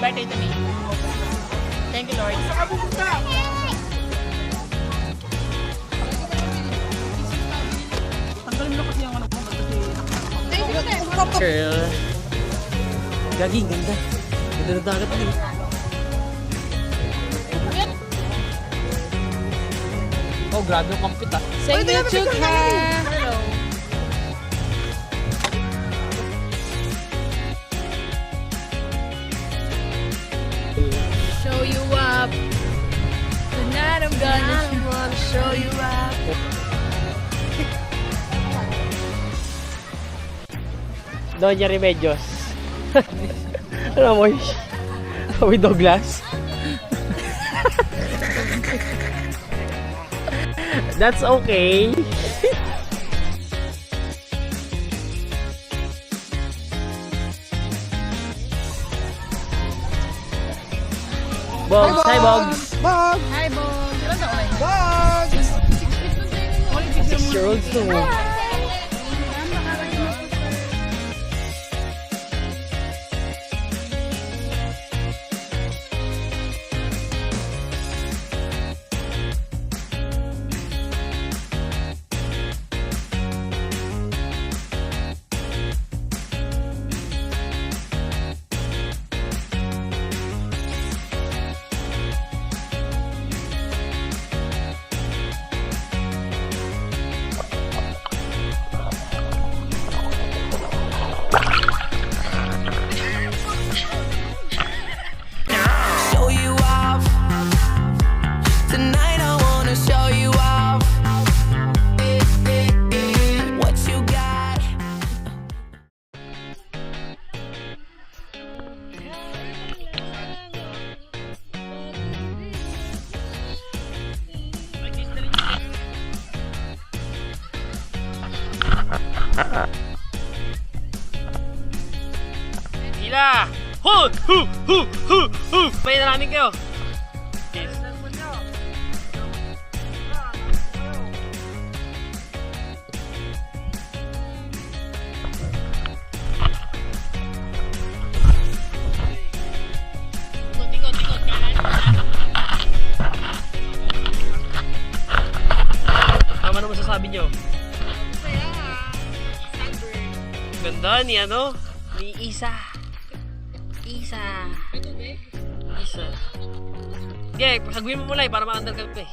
birthday to me. Thank you, Lord. Girl. Gagi, ganda. Ganda ng dagat niyo. Oh, grabe yung kampit ah. Say that you can. Show you up. Tonight I'm gonna show you up. Doña Remedios. Ano mo yun? With Douglas? That's okay. Bogs, hi Bogs. Hi, Bog. Ilan na oy? 6-year-old to. Show you off. Tonight I wanna show you off. What you got? Hila! Hu! Hu! Hu! Hu! Hu! Pwede na namin kayo. Yes. Ikot. Ano masasabi nyo? Ganda ni ano? Ni Isa. Okay, pasaguin mo muna para ma-under ka pa eh.